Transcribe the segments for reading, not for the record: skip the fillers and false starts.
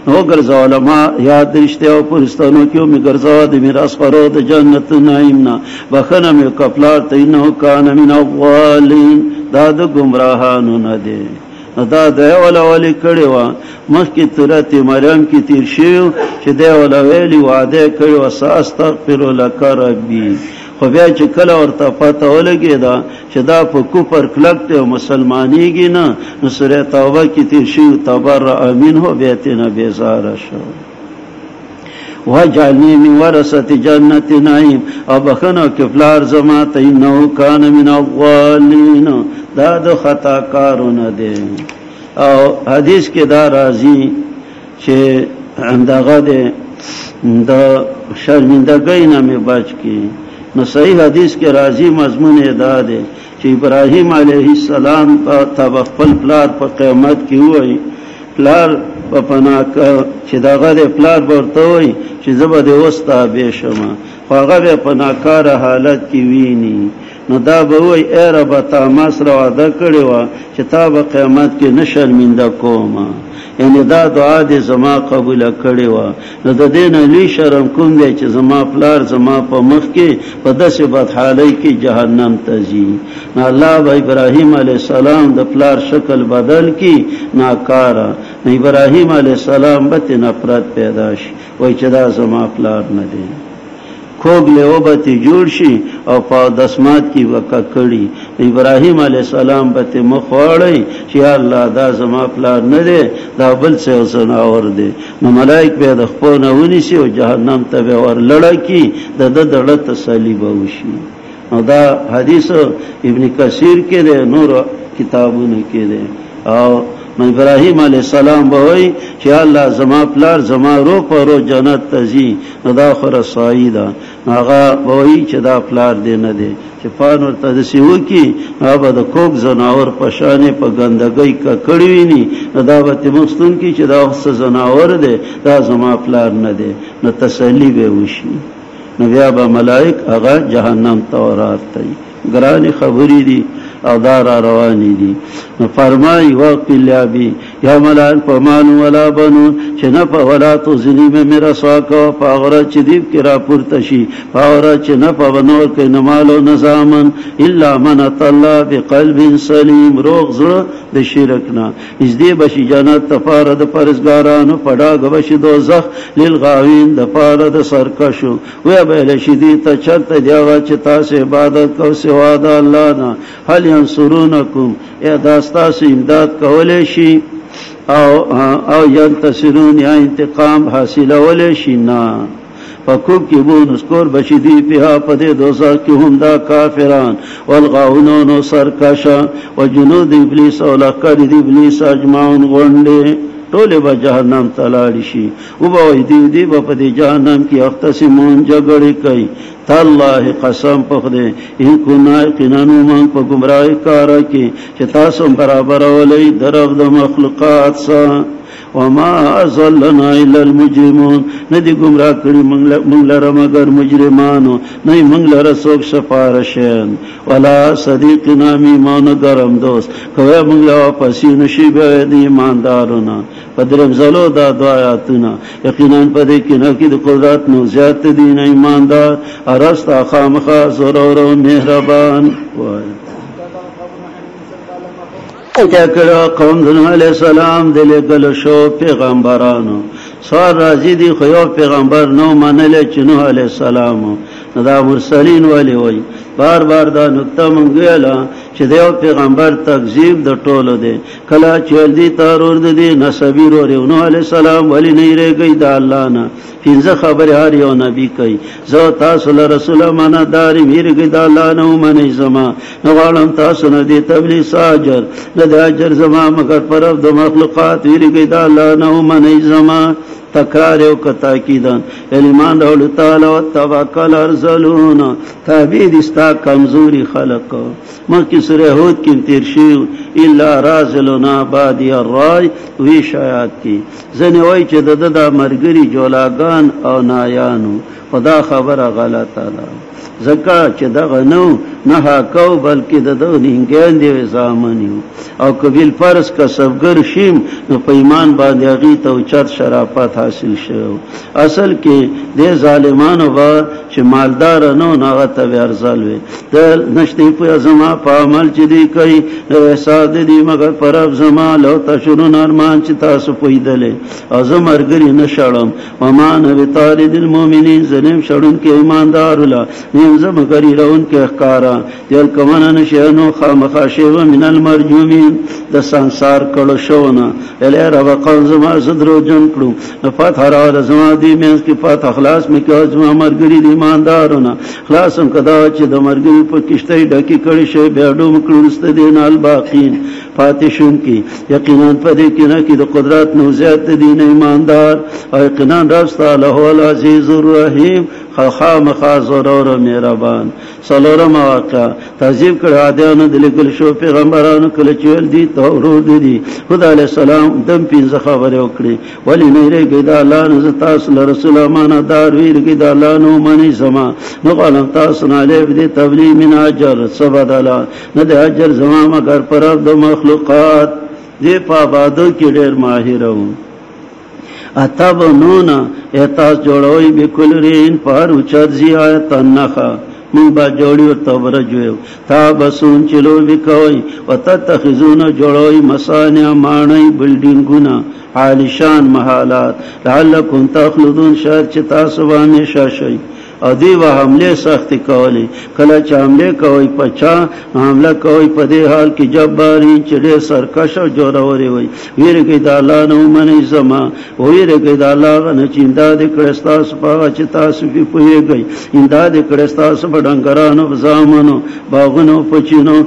نو ګرځا علما یاد رشته او پرستانو کې می ګرځا د میراث خورو د جنت نعیمنا بخنه می کفلار تینو کان من اولین دا د گمراهانو نه دی دا د اول کړي وا مخکې ترت مریم کې تیر شو چې د اول ویلی وعده کړي و استغفر لك ربي خو بیا چې کله ورته پته ولګی دا چې دا په کوپر کلک ته مسلمانېږي نه نو سوره توبه کې تیر شو تبرأ منه بیتنا بیزار شو وجعلني من ورثة جنة نعيم او بخنو کفلار زما ته انه کان من اولین دا د خطا کارونه دي او حدیث کې دا راځي چې اندغه د شرمندګۍ نه مې بچ کی نو صحیح حدیث کې راځي مضمون ادا ده چې ابراهیم علیه السلام په خپل پلار په قیامت کې وایي پلار په پناه چې دغه پلار ورته وایي چې زبر د وستا به شمه هغه په ناکاره حالت کې ویني نو دا به وای ای رب تا ما سره وعده کړی و چې تا به قیامت کې نشرمنده کوم یعنی دا دعا دې زما قبول کړی و نو د دې نه لوی شرم کوم دی چې زما پلار زما په مخ کې په داسې بدحالۍ کې جهنم ته ځي نو الله به ابراهیم علیه السلام د پلار شکل بدل کی ناکاره نو ابراهیم علیه السلام به نفرت پیدا شي وای چې دا زما پلار نه دی خوب له وبته جوړ شي او په دسمات کې وکا کړي ابراهیم علی السلام به مخوړی چې الله دا زما پلان نه دی دا بل څه وسناور دی نو ملائک به د خپل ونیسي او جهنم ته به ور لړکی د دړه تسلی به وشي نو دا حدیث ابن کثیر کې دی نور کتابونو کې دی او ابراهیم علیہ السلام بوئی چې الله زما پلار زما رو پرو جنت تزي نو دا خره سایدا هغه بوئی چې دا پلار دی نه دی چې پانور تدسی وکي هغه د کوک زناور پشانه په ګندګۍ کا کړی ویني نو دا به مستون کی چې دا وس زناور دی دا زما پلار نه دی نو تسلی به وشي نو بیا به ملائک هغه جهنم ته وراتای ګرانی خبرې دي او دار رواني دي نو فرمای وقت لابي یا ملائک پمان ولا بنون چې نه په ولا تو ظلم میرا سواکو پاغره چې دی کرا پورته شي پاغره چې نه په نور کې نمالو نظامن الا من الله بقلب سلیم روغ زړه د شرک نه نږدې بشي جنت تفاره د پرزګارانو پډا غوښي دوزخ للغاوین د پاره د سرکشو وې به شدي ته چرته دیوا چې تاسو عبادت کو سوا د الله نه هل ينصرونکم یا داستاسو امداد کولې شي او ينتصرون یا انتقام حاصلول شي نه فکوب کی بون اسکور بشیدی پیها پدے دوزخ کی هم دا کافران والغاونون و سرکشا و جنود ابلیس و لقر دی ابلیس اجمعون غنڈے ټول به جهنم تلاړي شي او به دی په دې جهنم کې اختصمون جګړې کوي تالله قسم په خدای ان کو ناقینانو من په گمراهی کار کې چې تاسو برابر ولې درو د مخلوقات سره وما ازلنا الا المجرمون ندی گمراه کړي موږ لره مگر مجرمانو نه موږ لره څوک سفارشین ولا صدیقنا میمان گرم دوست کوي موږ له پسې نشي به دي ایماندارونه پدرم زلو دا دعایاتونه یقینا پدې کې نه کې د قدرت نو زیات دي نه ایماندار ارستا خامخا ضرور او مهربان وای کیا کړه قوم نوح علیہ السلام دله گل شو پیغمبرانو سوار راځي دي خو یو پیغمبر نو منل چې نوح علیہ السلام دا مرسلین ولی وای بار بار دا نقطه مونږ ویلا چې دیو پیغمبر تکذیب د ټولو دی کله چې دی تارور دی نسبی ور نوح علیہ السلام ولی نه ریږي د الله نه پنځه خبر هر یو نبی کوي زه تاسو له رسول معنا داری میرګي د الله نه منې زما نو غواړم تاسو نه دی تبلیغ ساجر نه د اجر زما مگر پر د مخلوقات میرګي د الله نه منې زما تکرار او تاکیدان ایمان له تعالی او توکل ارزلون تعبید استا کمزوری خلق مکه سوره هود کې تیر شي الا رازلنا بادی الرای وی شایات کی زنه وای چې د مرګری جولاګان او نایانو خدا خبره غلطه ده زکه چې دغه نو نه کو بلکې د دونینګان دی زامنیو او قبیل فرض کسبګر شیم نو په ایمان باندې هغه ته اوچت شرافت حاصل شو. اصل کې د ظالمانو با چې مالدار نه هغه ته ارزال وي د نشتی په زما په عمل چې دی کوي احساس دی مگر پرب زما لو تشرون ارمان چې تاسو پویدلې او زه مرګري نشړم ومان بتارد المؤمنین زلم شړون کې ایماندار الله نیم زه مګری رون کې احکارا دل کمن نشانو خامخاشه من المرجومین د ਸੰسار کړه شونه اله رب قوم زما صدرو جن کړو فتح را زما دی مینس کې فتح اخلاص مې کې زما مرګري دی ایماندارونه خلاصم کدا چې د مرګري په کشته ډکی کړي شي بیا ډوم کړوست دین الباقین فاتشون کی یقینا پدې کې نه کې د قدرت نو زیات دین ایماندار او یقینا رب تعالی هو العزیز الرحیم خام خاصور اور مهربان. سلورم واقع تعذیب کړه عادیانو د لیکل شو پیغمبرانو کله چول دي تورود دي خدای علیہ السلام دم پینځه خبره وکړي ولی نه ریګی دا الله نز تاسو رسول امانه دار ویرګی دا الله نو منی زما نو قالم تاسو نه له دې تبلیغ من اجر سبدلا نه د اجر زما مگر پر د مخلوقات دې په بادو کې ډېر ماهر وو. اتبنون احتاس جوړوي بکلرین پر اوچت زیات نخا من با جوړي او تبرجو تابسون چلو وکوي وتتخذون جوړوي مصانع مانای بلډینګونه عالیشان محالات لعلکم تخلدون شاید چې تاسو همیشه شئ. او دی و حمله سختی کولی کله چې حمله کوي پچا حمله کوي په دې حال کې جباری چې سرکش او جوړوري وي ویرګي د الله نو منی زما ویرګي د الله نه چې امداد کړستا سپاغه چې تاسو په پوهیږئ امداد کړستا سپ ډنګرانو زامنو باغونو پچینو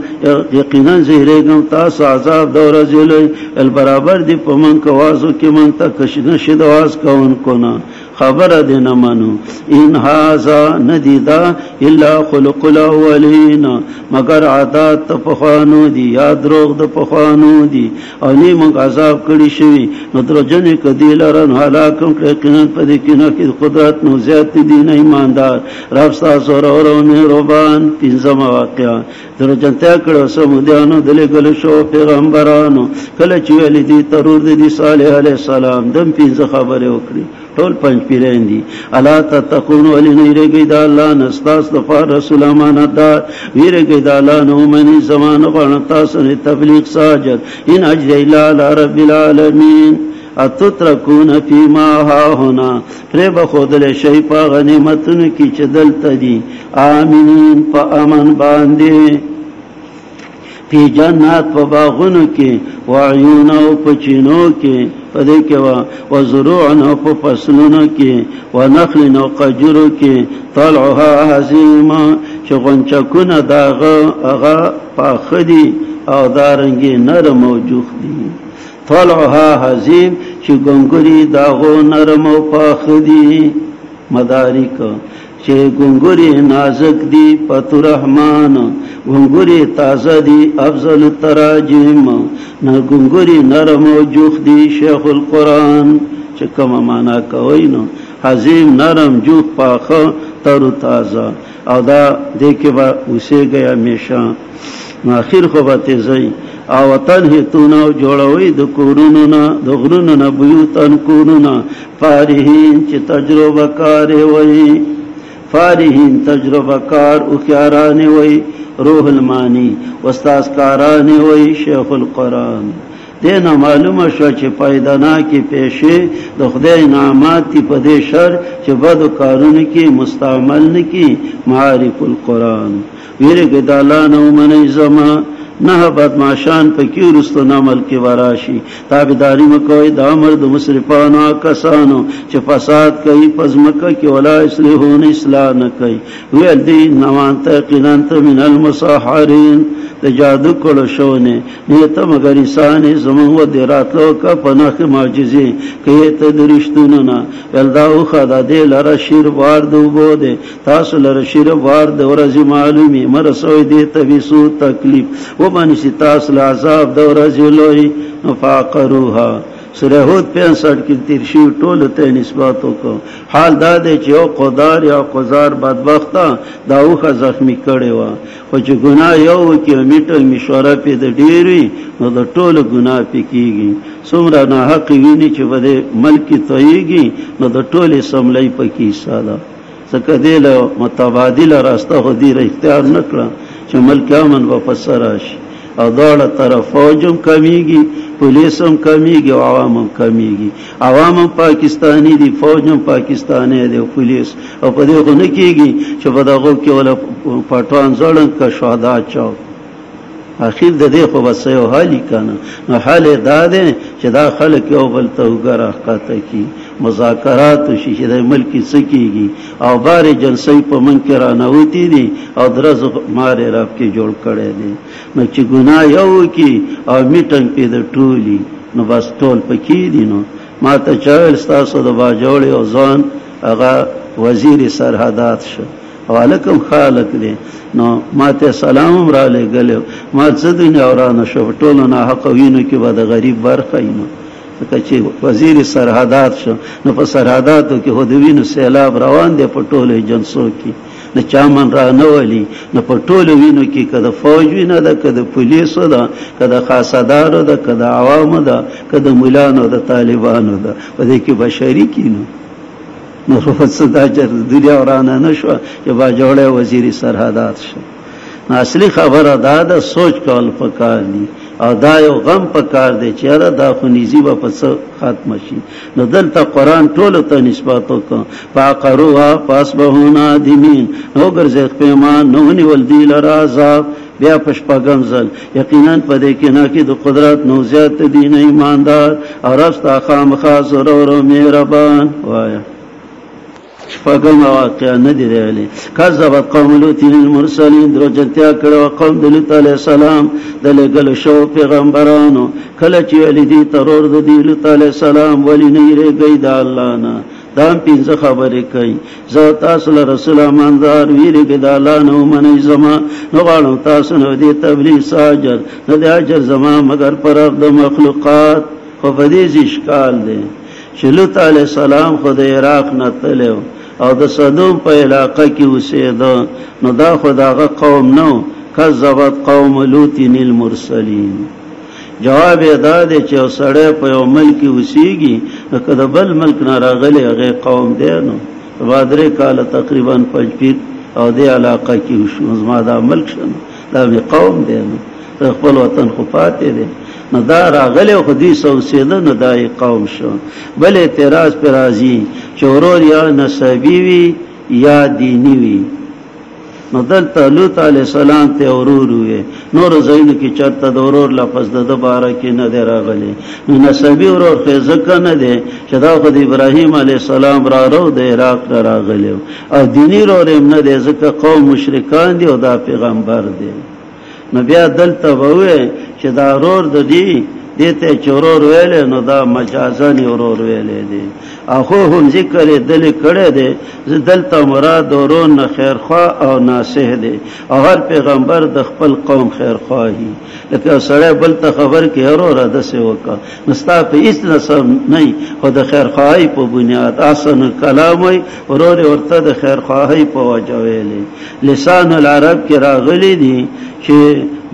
یقینا زهرګم تاسو عذاب دور زلوي ال برابر دی په من کوازو کې من ته کشنه شدواز کون کنا خبر دینا منو ان هذا ندیدا الا خلق الاولین مگر عادات تفخانو دی یاد روغ د پخانو دی او نی موږ عذاب کړي شوی نو درجن کدی لرن هلاکم یقینا پدې کې نه کې قدرت نو زیات دی نه ایماندار رب تاسو اور مهربان. پنځم واقعا درجن ته کړه سمودیانو دلې ګل شو پیغمبرانو کله چې ویل دي ترور دي صالح علیه السلام دم پنځه خبره وکړي ټول پنځ پیرین دي الا تتقون ولن یریږي د الله نستاس د رسول امانت دار ویریږي د الله نو منی زمانه غن تاسو نه تبلیغ ساجد ان اجر الا رب العالمین اتترکون فيما ها هنا پر بخودل شی په غنیمتونو کې چې دلته دي امنین په امن باندې فی جنات په باغونو کې وعیون او پچینو کې پدې کې وا زروع او په فصلونو کې ونخل او قجرو کې طلعها هزیم چې غنچکونه داغه هغه پاخدي او دارنګي نرم او جوخ دي. طلعها هزیم چې ګنګوري داغو نرم او پاخدي مدارک چې ګنګوري نازک دي پتو رحمان ګنګوري تازه دي افضل التراجم نه ګنګوري نرم او جوخ دي شیخ القرآن چې کومه معنا کوي نو عظیم نرم جوخ پاخه تر تازه او دا دې کې به اوسېږي همیشه اخر خو به تیزی او وطن هیتونه جوړوي د کورونو نه د غرونو نه بیوتن کورونه فارحین چې تجربه کار وي فارحین تجربه کار او خیاران وي روح المانی استاد کاران وي شیخ القرآن. دینا معلومه شو چې پایدانا کې پیشه د خدای نعمت په دې شر چې بد کارونه کې مستعمل نه کې معارف القرآن ویرګ د الله نو منی زما نه بدمعشان په کې ورستو عمل کې وراشي تابعداري مکوئ د امر د مسرفانو کسانو چې فساد کوي پزمکه کې ولا اصلاحون اصلاح نه کوي ویل دي نوانته قینانت من المسحرین د جادو کولو شونه نیته مگر انسان زمون و دراتلو کا پناه معجزه کې ته درشتونه نه ولداو خدا دې لره شیر وار دوبو دې تاسو لره شیر وار د ورځې معلومي مرسوي دې تبيسو تکلیف وبن شتاس العذاب د ورځې لوی فاقروها سورہ هود 65 کې تیر شي ټول ته نسبت وکړو. حال دا دی چې یو قدار یا قزار بدبخته دا اوخه زخمی کړي و، خو چې ګناه یو کې میټل مشوره په د ډیری نو د ټولو ګناه پکېږي. څومره نه حق ویني چې بده ملک تويږي نو د ټولې سملای پکې ساده څنګه دی له متبادل راسته خو دې اختیار نکړه چې ملک امن و پسراش او داړه طرف فوجم کمیږي، پولیسم کمیږي او عوامم کمیږي. عوامم پاکستانی دي، فوجم پاکستانی دي او پولیس او په دې خو نه کېږي چې په دغه کې ولا پټوان ځړن کا شهدا چاو. اخیر د دې خو بس یو حالي کنه. نو حال دا دی چې دا خلک یو بل ته وګره حقته کی مذاکرات شي چې د ملک سکیږي او بار جنسي په منکر نه وتی دي او درز ماره رب کې جوړ کړي دي. نو چې ګناه یو کی او میټنګ په د ټولي نو بس ټول پکې دي. نو ما ته چاول تاسو د باجوړ او ځان هغه وزیر سرحدات شو او علیکم خالق دی. نو ما ته سلام را لګلو ما څه دنیا ورانه شو ټولو نه حق وینو کې به د غریب برخه اینو ځکه چې وزیر سرحدات شو. نو په سرحداتو کې هدوینو سیلاب روان دی په ټولو جنسو کې نه چامن را نه ولی نو په ټولو وینو کې کده فوج وینه ده کده پولیسو ده کده خاصدارو ده کده عوامو ده کده مولانو ده طالبانو ده په دې کې بشری کینو نو رفت دا جر دنیا ورانه نشو چې با جوړه وزیر سرحدات شو. اصلي خبره دا د سوچ کول پکار دي او دا یو غم پکار دی چې را دا خو نيزي به پس ختم شي. نو دلته قران ټول ته نسبت وکړه فقروا فاسبهون ادمین نو ګرځي پیمان نو نیول دی لرازاب بیا پشپاگم زل یقینا پدې کې نه کې د قدرت نو زیات دین ایماندار او راستا خامخا ضرور او مهربان وایا. شپاگم واقعا ندی دیلی کذبت قوم لوط المرسلین دروجنتیا کړو قوم د لوط علیہ السلام دلګل شو پیغمبرانو کله چې ولیدي ترور د لوط علیہ السلام ولی نه ریږي د الله نه دام پینځه خبرې کوي زه تاسو له رسول امانځار ویریږي د الله نه منئ زما نو غواړم تاسو نو دې تبلیغ ساجر نه د اجر زما مگر پر د مخلوقات خو په دې اشکال دی چې لوط علیہ السلام خو د عراق نه تلو او د صدوم په علاقه کې اوسېده نو دا خداغه قوم نو کذبت قوم لوط المرسلین. جواب ادا دی چې سړی په یو ملک اوسېږي نو کله بل ملک نه راغلی هغه قوم دی نو بادره کال تقریبا پنځپیر او د علاقه کې وشو زما دا ملک شنو دا قوم دی نو خپل وطن خو پاتې دی نو دا راغلی خو دې سوسېده نو دا قوم شو. بل اعتراض پر راځي چې ورور یا نسبی وي یا دینی وي نو دلته لوط علیہ السلام ته ورور وي نور زین کې چرته د ورور لفظ د باره کې نه دی راغلی. نو نسبی ورور خو ځکه نه دی چې دا خو د ابراهیم علیہ السلام را رو د عراق راغلی او دینی ورور هم نه دی ځکه قوم مشرکان دي او دا پیغمبر دی. نو بیا دلته ووي چې دا ورور د دې دته چورور ویلې نو دا مجازن ورور ویلې دي اخو هم ذکر دل کړه دي دلته مراد ورور نه خیرخوا او ناصح دي او هر پیغمبر د خپل قوم خیرخواهي لکه سره بل ته خبر کې ورور د څه وکا مستا په هیڅ نسب نه خو د خیرخواهي په بنیاد اسن کلام وي ورور ورته د خیرخواهي په وجه ویلې. لسان العرب کې راغلي دي چې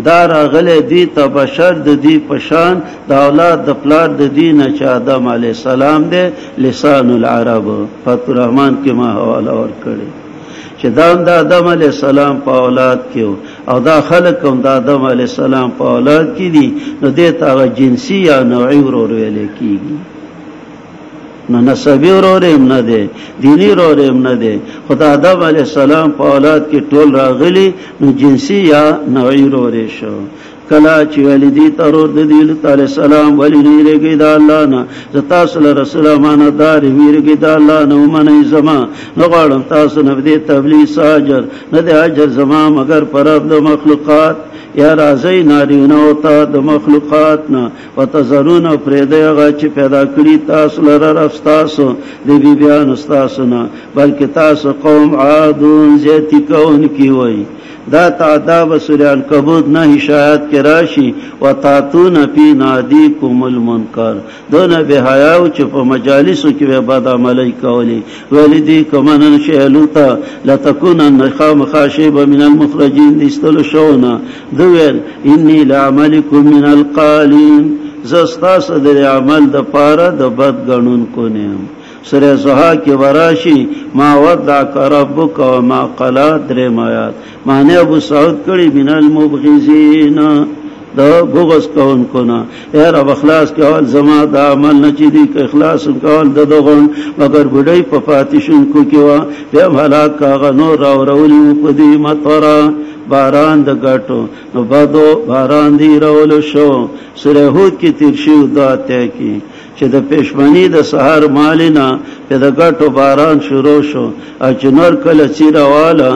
دا راغله دی ته بشر د دی پشان د اولاد د پلار د دین چې آدم علی السلام دی لسان العرب فتح الرحمن کې ما حواله ور کړی چې دا د آدم علی السلام په اولاد کې او دا خلق هم د آدم علی السلام په اولاد کې دي نو دې ته جنسی یا نوعی ورور ویل کېږي. نو نسبی ورور هم نه دی دینی ورور هم نه دی خدای آدم علیہ السلام په اولاد کې ټول راغلي نو جنسی یا نوعی ورور شو. کلا چې ولیدي ترور د لوط علیہ السلام ولی نه ریږي د الله نه زتا صلی رسول امانتدار ویریږي د الله نه منئ زما نو غواړم تاسو نه دې تبلیغ ساجر نه د اجر زما مگر پر د مخلوقات یا رازی نارینه او تا د مخلوقات نه وتزرون پرېده هغه چې پیدا کړی تاسو لره رفتاسو د بیبیان تاسو نه بلکې تاسو قوم عادون زیتی کون کی وای. دا تعداب سورہ عنکبوت نه هشایت کې راشي وتاتون فی نادیکم المنکر دونه به حیا او چې په مجالسو کې به بد عملی کولی ولدی کمن شهلوتا لتكونن خامخاشب من المخرجین استل شونا دویل انی لعملکم من القالین زستاس د عمل د پاره د بد غنون کو نیم سورہ زها کې وراشي ما ودعک ربک وما قلا درمایات معنی ابو سعود کړي من المبغضین دا بغض کون کنا اے رب اخلاص کول زما دا عمل نه چي دي اخلاص کول د دغون مگر بډای په پاتیشون کو کیوا به هلاک کا نور راولي په دې مطرا باران د غټو نو بادو باران دی راول شو سورہ هود کې تیر شو دا ته کې چې د پښمنی د سحر مالینا په د غټو باران شروع شو او جنور کله چیرواله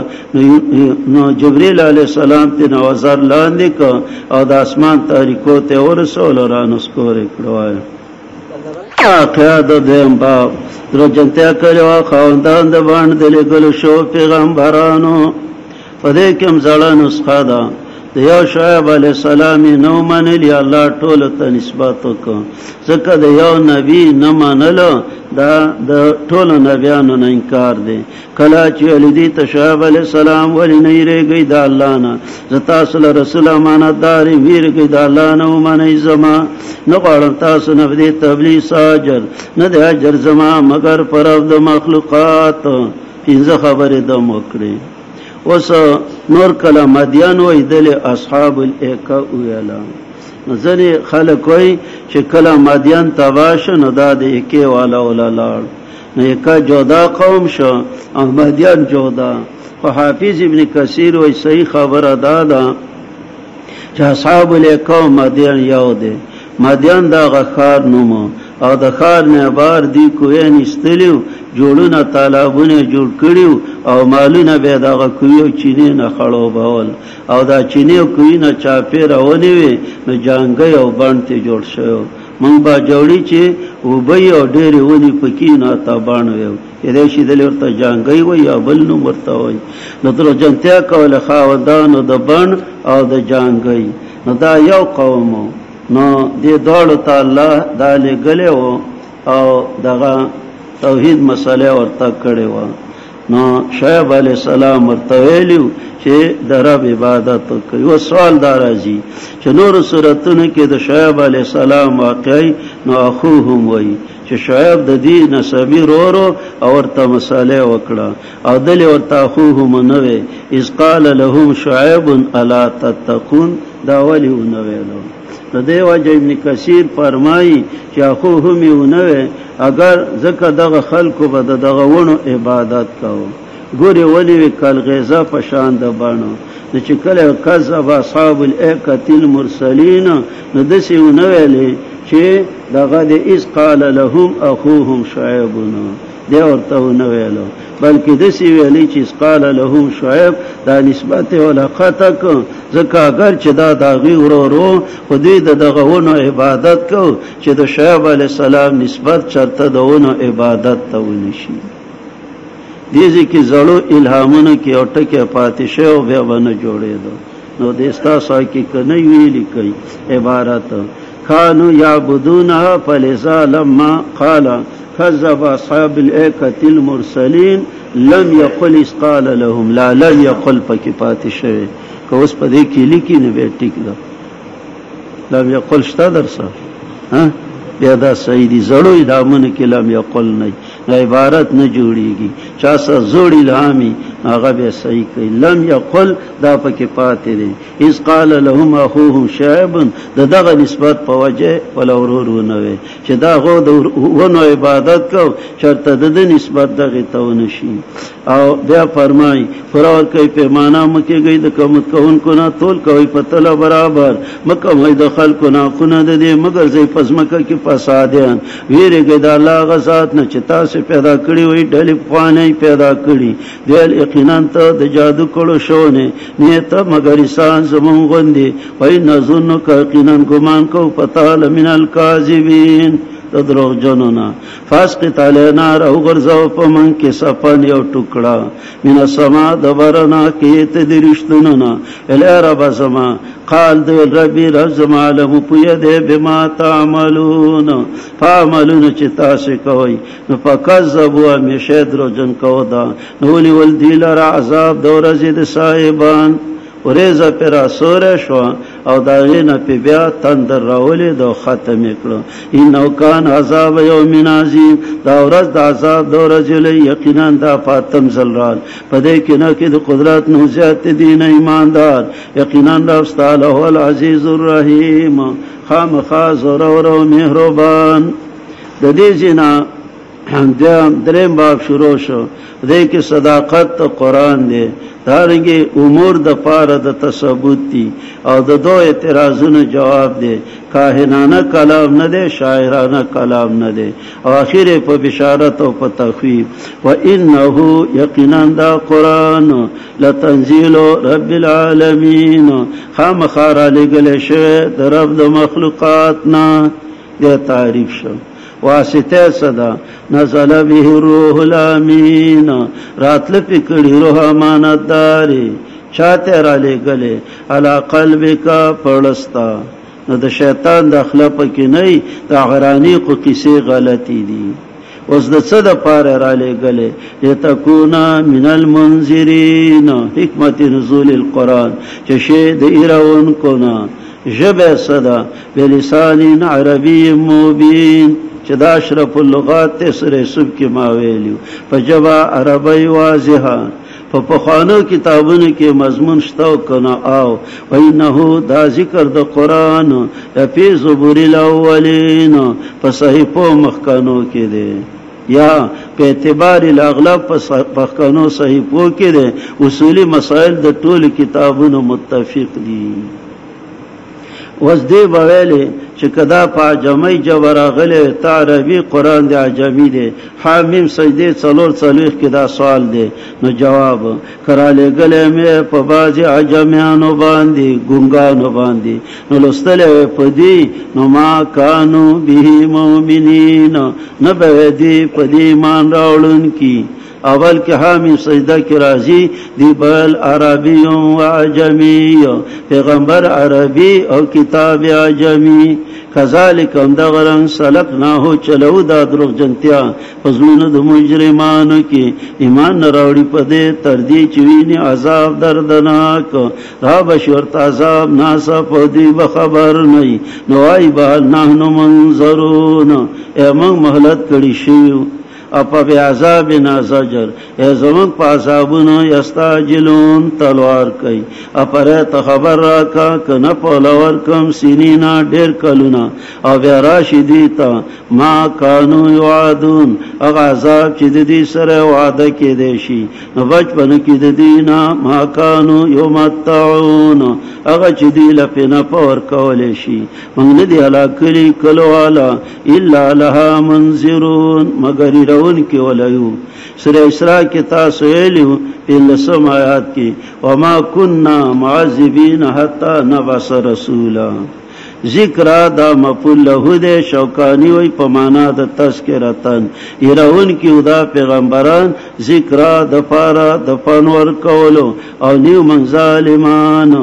نو جبرئیل علیہ السلام ته نوزر لاندې کو او د اسمان تاریکو ته ورسول را نسکور کړوای قیادت دیم باب درو جنتیا کړو خواندان د باندې لګل شو پیغمبرانو په دې کې مزړه نسخه ده د یو شعیب علیہ السلام نو منلی الله ټول ته نسبت وکړ ځکه د یو نبی نه منلو دا د ټول نبیانو نه انکار دی کله چې ولدی ته شعیب علیہ السلام ولی نه ریږي د الله نه زتا صلی رسول امانتدار ویرږي د الله نه منی زما نه غواړم تاسو نه دې تبلیغ ساجر نه د اجر زما مگر پر د مخلوقات پنځه خبره د موکړي وس نور کله مدیان وې دل اصحاب الایکا ویلا ځنې خلک وای چې کله مدیان تباش نه د ایکه والا وللاړ نه ایکا جودا قوم شو احمدیان جودا خو حافظ ابن کثیر وای صحیح خبره دادا چې اصحاب الایکا مدیان یو دي مدیان دا غخار نومو او د خار نه بار دی کوی نستلیو جوړونه طالبونه جوړ کړیو او مالونه به دغه کویو چینه نه خړو بول او دا چینه کوی نه چاپیر ونی وي نو جانګي او باندې جوړ شو مونږ با جوړی چې وبې او ډېر ونی پکې نه تا باندې وي دې شي دل ورته جانګي وي یا بل نو ورته وي نو تر جنتیا کوله خاوندانو د بن او د جانګي نو دا یو قومو نو دې دوړ ته الله دا لګلو او دغه توحید مسله ورته کړي و نو شعیب علیہ السلام ورته ویلو چې د رب عبادت کوي او سوال دار راځي چې نور سورتونه کې د شعیب علیہ السلام واقعي نو اخوهم وای چې شعیب د دې نسبی رورو او ورته مسله وکړه او دل ورته اخوهم نو وي اذ قال لهم شعیب الا تتقون دا ولی نو ویلو د دیو ابن کثیر فرمایي چې اخو هم یو نه اگر ځکه دغه خلکو به دغه ونو عبادت کوو ګوري ولی وکال غیظه په شان د بانو چې کله کذب اصحاب الایکه المرسلین نو دسی ونه ویلي چې دغه د اذ قال لهم اخوهم شعیب دی ورته ونه ویلو بلکې دسی ویلي چې قال لهم شعیب دا نسبت ولقتک ځکه اگر چې دا داغي ورورو خو دې دغه ونو عبادت کو چې د شعیب علی السلام نسبت چرته دونه عبادت ته ونشي دې کې زړو الهامونه کې او ټکه پاتې شو بیا باندې جوړېدو نو دې تاسو کې کنه ویلي کوي عبارت كانوا يعبدونها فلذا لما قال كذب اصحاب الایکه المرسلین لم يقل قال لهم لا لم يقل پکې شوی که اوس په دې کې لیکي نه به ټیک ده لم يقل شته درسه ها بیا دا صحیح دي زړو دامن کې لم يقل نه عبارت نه جوړيږي چا سره زوړی لامي هغه به صحیح کوي لم يقل دا پکې پاتې دي اذ قال لهم اخوهم شعيب دغه نسبت په وجه ولا ورور نه وي چې دا غو ونو عبادت کو شرط د نسبت دغه ته ونشي او بیا فرمای فرور کوي پیمانه مکه گئی د کوم کون کو نه تول کوي پتل برابر مکه وای د خلکو نه خونه د دې مگر زې پزمکه کې فسادیان ویریږي د الله غزاد نه چتا سے پیدا کړی وای ډلې خوانې پیدا کړی دل یقینا ته د جادو کولو شو نه نیت مگر انسان زمون غوندي وای نظن ک یقینا ګمان کو پتال من الکاذبین دروغ جنونا فاسقط علینا رو غرزو پا من کسپن یو ٹکڑا من السما دبرنا کیت درشتننا الی رب زما قال دو ربی رب زما علم پویده بما تعملون فعملون چتا سکوئی نو پا کذبو ہمیشہ درو جن کو دا نولی والدیل را عذاب دو رزید صاحبان وریزا پیرا سوره شو او داغینا پی بیا تندر راولی دو ختم اکلو اینو کان عذاب یومین عظیم دا ورز دا عذاب دو رجلی یقیناً دا فاتم زلرال پدے کنا کی دا قدرت نوزیت دین ایماندار یقیناً دا استعاله العزیز الرحیم خام خاز و رو مہربان دا دیزینا درم باب شروع شو دے کی صداقت قرآن دے دارنگی امور دا پار دا تصبوت دی او دا دو اعتراضون جواب دے کاہنانہ کلام نہ دے شاعرانہ کلام نہ دے آخر پا بشارت و پا تخویب و انہو یقیناً دا قرآن لتنزیل رب العالمین خام خارا لگلے شوے دا رب دا مخلوقاتنا دے تعریف شو واسطه صدا نزل به الروح الامین راتل پکڑی روح امانتداری چاہتے را لے گلے علا قلب کا پڑستا نو دا شیطان داخلہ پکی نئی دا غرانی کو کسی غلطی دی اس دا صدا پار را لے گلے لیتکونا من المنذرین حکمت نزول القرآن چشے دئیرون کنا جب صدا بلسان عربی مبین چدا اشرف اللغات تسر سب کی ماویلیو فجبا عربی واضحان فپخانو کتابون کی مضمون شتاو کنا آو وینہو دا ذکر دا قرآن فی زبور الاولین فصحیفو مخکانو کی دے یا پہ اعتبار الاغلب پخکانو صحیفو کی دے اصولی مسائل دا طول کتابون متفق دی وز دی بویلی چکدا پا عجمی جبرا غلی تا عربی قرآن دی عجمی دی حامیم سجدی چلور چلویخ کدا سوال دی نو جواب کرالی گلی میں پا بازی عجمیانو باندی گنگانو باندی نو لستلی پا دی نو ما کانو بیہی مومنین نبوی دی پا دی ایمان راولن کی اول کے حامی سجدہ کی راضی دی بل عربی و عجمی پیغمبر عربی اور کتاب عجمی کذالک ہم دا غرنگ سلق نہ ہو چلو دا دروغ جنتیا فضلون دا مجرمانو کی ایمان نراوڑی پدے تردی چوینی عذاب دردناک را بشورت عذاب ناسا پودی بخبر نئی نوائی بحال نحن منظرون اے من محلت کڑی شیو اپا بی عذاب نازجر اے زمان پا عذابونو یستاجلون تلوار کئی اپا ریت خبر راکا کنا پولور کم سینینا دیر کلونا او بی راشی دیتا ما کانو یعادون اگا عذاب چی دی سر وعدہ کی دیشی بچپن کی دینا ما کانو یمتعون اگا چی دی لپینا پور کولیشی منگ ندی علا کلی کلوالا الا لها منذرون مگری ان کے ولیو سورہ اسراء کی تاسویلیو پیلسم آیات کی وما کننا معذبین حتی نبعث رسولا ذکر دا مفعول له دے شوکانی وی پمانا دا تذکرتن ایرون کی ادا پیغمبران ذکر دا پارا دا پانور کولو او نیو من ظالمان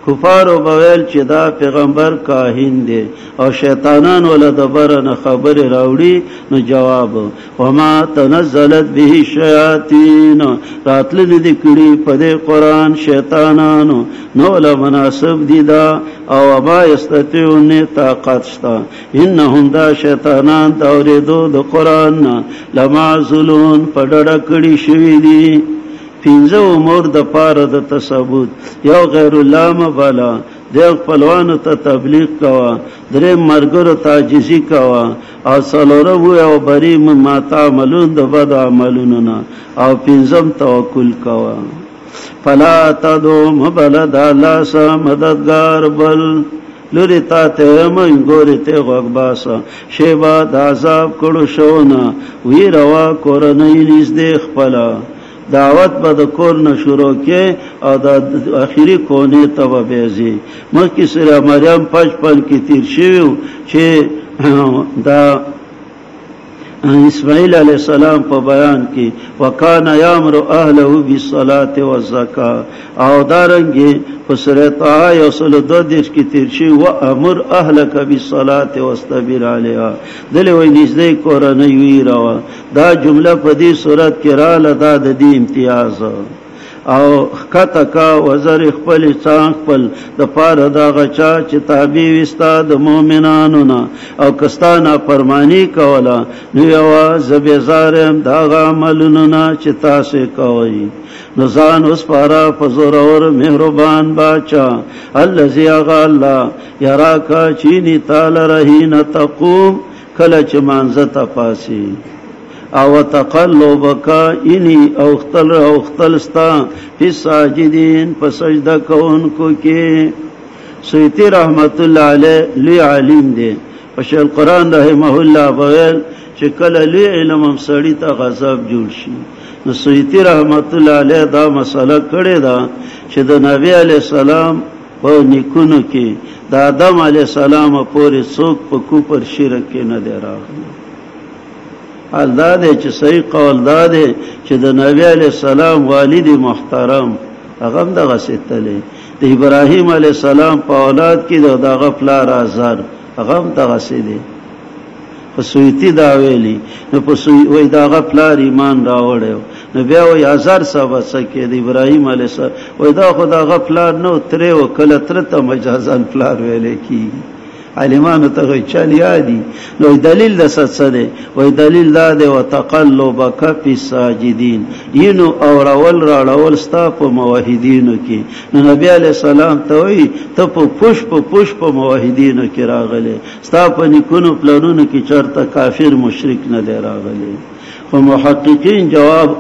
کفار و بویل چی دا پیغمبر کاہین دے اور شیطانان والا دبرن خبر راوڑی نو جواب وما تنزلت به شیاطین راتلن دی کڑی پدے قرآن شیطانانو نولا مناسب دی دا او وما یستطیعون طاقت شتا انہم دا شیطانان دوریدو دا قرآن لمعزلون پڑڑا کڑی شوی دی پینزو امور دا پار دا تصبوت یو غیر اللہ مبالا دیو پلوانو تا تبلیغ کوا درم مرگر تا جزی کوا او سلورو او بریم ما تعملون دا بد عملوننا او پینزم توکل کوا فلا تدو مبلد اللہ سا مددگار بل لوری تا تیم انگوری تی غقباسا شیبا دا عذاب کڑو شونا وی روا کورنی نیز دیخ پلا دعوت با دا کورن شروع کے او دا آخری کونی تبا بیزی مکی سورہ مریم 55 کی تیر شویو چه دا اسماعیل علیہ السلام په بیان کې وکانا یامر اهله بالصلاه والزکاه او دارنګي په سورۃ طه یو سل دو دیش کې تیر شي و امر اهلک بالصلاه واستبر علیها دله وې نږدې کورنۍ ویرا دا جمله په دې صورت کې را لدا د دې امتیاز او خطا کا وزر خپل څنګ خپل د پاره دا غچا چې تابع وستا د مؤمنانو نه او کستانه فرمانی کولا نو یوا زبیزارم دا عملونه نه چې تاسو کوي نزان اس پارا فزور اور مہربان باچا الذي الله یراکا چینی تعالی رہین تقوم کله چې مانزه تپاسی او تقلبک انی اوختل استا فی ساجدین فسجدہ کوونکو کې سیوطی رحمت الله علیه لوی عالم دی پښل قران رحمه الله بغیر چې کله لوی علم هم سړی ته غضب جوړ شي نو سیوطی رحمت الله علیه دا مسله کړې ده چې د نبی علی السلام په نیکونو کې د آدم علی السلام پورې څوک په کوپر شرک کې نه دی راغلی الله دې چې صحیح قول داده چې د نبی علی السلام والد محترم هغه دغه ستلې د ابراهیم علی السلام په اولاد کې دغه پلار آزار هغه دغه سیدي په سویتی دا ویلي نو په وای دغه پلار ایمان راوړیو نو بیا وای آزار صاحب سکه د ابراهیم علی السلام وای دا خدای پلار نو ترې وکړه تر ته مجازن پلار ویلې کی عالمانو ته چل یادي نو دلیل د څه وای دلیل دا دی وتقلبک فی الساجدین ینو اورول راړول ستا په موحدینو کې نو نبی علی السلام ته وای ته په پوش په موحدینو کې راغله ستا په نیکونو پلانونو کې چرته کافر مشرک نه دی راغله خو محققین جواب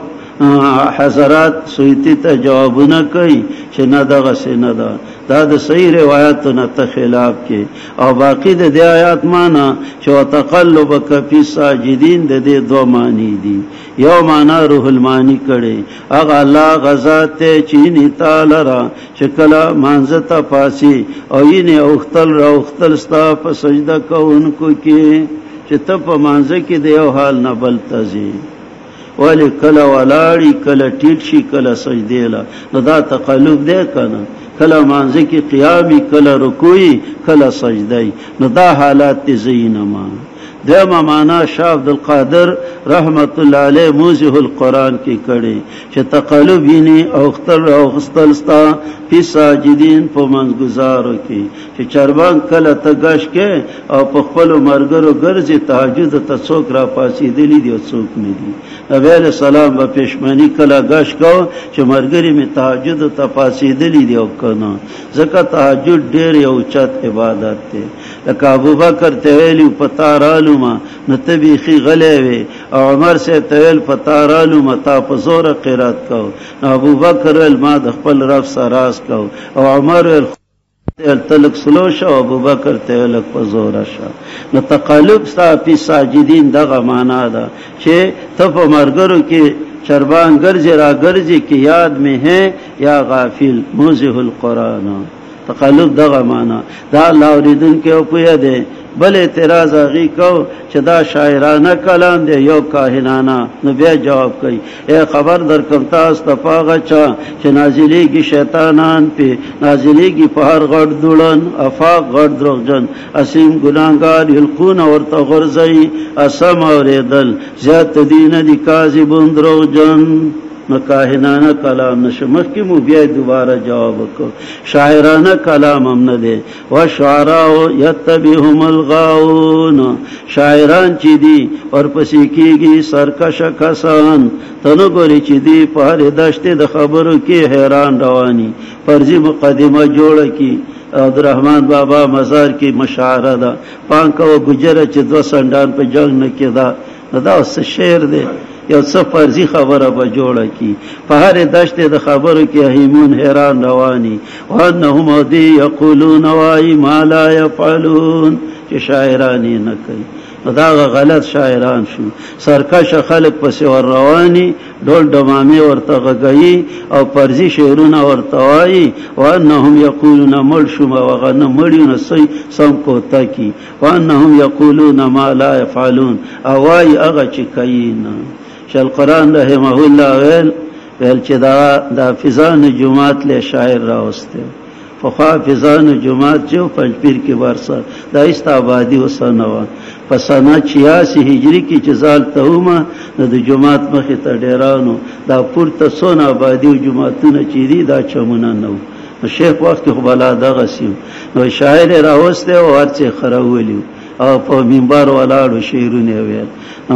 حضرات سویتی ته جوابونه کوي چې نه دغه سینه ده دا د صحیح روایتونو ته خلاف کې او باقی د دې آیات معنا چې وتقلبک فی ساجدین د دې دوه معنی دي یو معنا روح المانی کړي هغه الله غزا ته چینی تعالی را چې کله مانزه ته پاسي او یې اوختل ستا په سجده کوونکو کې چې ته په مانزه کې دیو حال نه بل تزي ولی کله ولاړی کله ټیټ شي کله سجده لا نو دا تقلب دی کنه کله مانځه کې قیامي کله رکوعي کله سجده نو دا حالات زینما دغه معنا شاه عبد القادر رحمت الله علیه موزه القرآن کې کړي چې تقلب یې او غستلستا په ساجدین په منځګزارو کې چې چربان کله تګش کې او په خپل مرګرو ګرځي تهجد ته څوک را پاسې دي دی څوک نه دي نبی علیہ السلام په پښمنی کله غش کو چې مرګري می تهجد ته پاسې دي دی او کنه ځکه تهجد ډېر یو چت عبادت دی لکه ابو بکر ته ویلو پتارالو ما نتبیخي غلې وي او عمر سے تل پتارالو متا په زور قرات کو ابو بکر ما د خپل رب سراس کو او عمر تلک سلوش او ابو بکر تلک په زور شا نو تقلب ستا په ساجدین دغه معنا ده چې ته په مرګرو کې چربان ګرځي را ګرځي کې یاد می ہے یا غافل موزه القرآن تقلب دغه معنا دا الله اوریدون کې او پوهه ده بل اعتراض اغي کو چې دا شاعرانه کلام دی یو کاهنانه نو بیا جواب کوي اے خبر در کوم تاسو ته پاغه چا چې نازلېږي شیطانان په نازلېږي په هر غړ دړن افاق غړ دروغجن اسیم ګناګار یلقون ورته غرزي اسم اوریدل زیات دین دي کاذبون دروغجن مکاهنانه کلام نشمخ کی مو بیا دوباره جواب وکړو شاعرانه کلام هم نه دی و شعراء یتبعهم الغاوون شاعران چې دي ورپسې کیږي سرکش کسان تنو ګوري چې دي په هر دشته د خبرو کې حیران رواني فرضي مقدمه جوړه کی عبدالرحمن بابا مزار کی مشاعره ده پانکو گجره چې دو سندان په جنگ نه کېدا دا اوس شعر دی یو څه فرضي خبره به جوړه کی په هر دشته د خبرو کې هیمون حیران رواني وانهم دی یقولون وای ما لا يفعلون چې شاعرانی نه کوي دا غلط شاعران شو سرکش خلق پس ور رواني ډول ډمامه ورته غږی او پرزي شعرونه ورته وایي وانهم یقولون مل شما وغنه مړیونه سم کوتا کی وانهم یقولون ما لا يفعلون او وای هغه چې کین شل قران رحمه الله ویل چې دا فزان جمعات له شاعر راوسته فخا فزان جمعات جو پنځپیر کې ورسره دا است آبادی وسنوا پسانه 86 هجری کې چې زال تهمه د جمعات مخې ته ډیرانو دا پورته سونه آبادی او جمعتونه چې دي دا چمونه نو شیخ وخت خو بلا دغه سیو نو شاعر راوسته او ورڅ خرولیو او په منبر ولاړو شعرونه ویل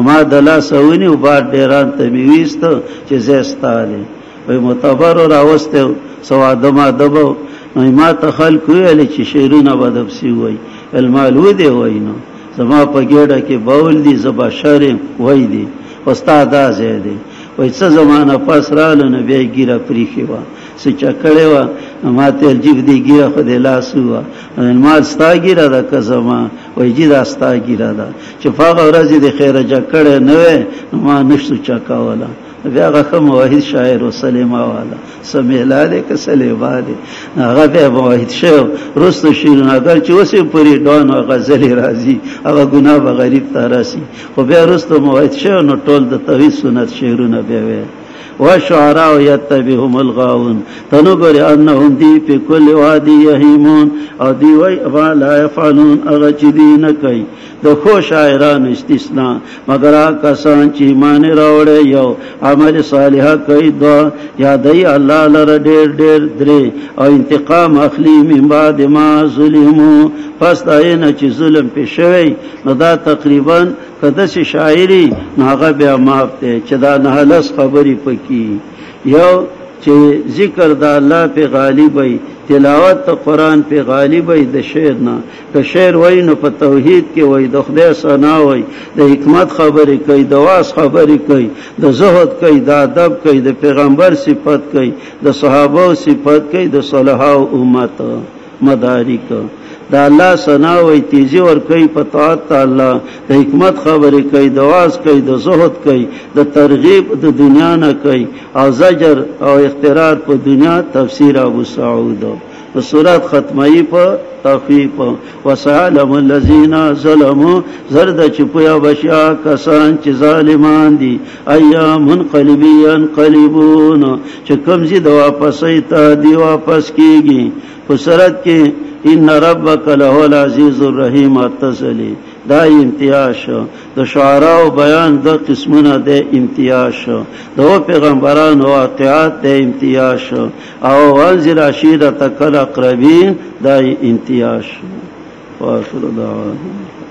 ما دلا سونی او بار ډیران ته میويست چې زستاله وي معتبر راوسته سوادما دبو نو ما ته خلق ویل چې شعرونه بدب سی وای المالود وینو زما په ګډه کې بول دي زبا شرم وای دي استاد ازیدي وای څه زمانہ پس رالو نه بیا ګیره پریخي وا سچا کړي وا ما ته جیب دی ګیره خو دې لاسو وا مال ستا ګیره دا کزما وای جی دا ستا ګیره دا چې فاغه ورځ دې خیره جا کړي نه ما نشو چا کاولا بیا هغه موحد شاعر وسلمه والا سمیلاله ک سلیماله هغه به موحد شو رست شیرونه اگر چې وسه پوری دون غزل راځي هغه ګناه به غریب تراسي خو بیا رست موحد شو نو ټول د توحید سنت شعرونه به وي وشعراء يتبعهم الغاوون تنظر انهم دي في كل وادي يهيمون او دی وای ما لا يفعلون اغجدين کوي د خو شاعران استثناء مگر کسان چې ایمان راوړي یو عمل صالح کوي دعا یادای الله لره ډېر ډېر درې او انتقام اخلي من بعد ما ظلمو پس داینه چې ظلم پېښوي نو دا تقریبا کده چې شاعري ناغه بیا ماف ته چې دا نه لس خبري پکې یو چې ذکر د الله په غالب وي تلاوت قرآن په غالب وي د شعر نه که شعر وای نو په توحید کې وای د خدای ثنا وای د حکمت خبرې کوي د واس خبرې کوي د زهد کوي د ادب کوي د پیغمبر صفت کوي د صحابه صفت کوي د صالحو امت مدارک دا الله ثنا وای تیزی ور کوي په طاعت الله د حکمت خبرې کوي د واس کوي د زهد کوي د ترغیب د دنیا نه کوي او زجر او اخترار په دنیا تفسیر ابو سعود د سورات ختمه په تخفیف وسلم الذين ظلموا زرد چپیا بشا کسان چې ظالمان دي ایام منقلبین قلبون چې کمزې د واپسې ته دی واپس کیږي په سورت کې ان ربک له العزیز الرحیم اتصلی دا امتیاز د شعراء بیان د قسمونه د امتیاز د پیغمبرانو واقعات د امتیاز او وانزل عشیرتک الاقربین د امتیاز واخر دعوانا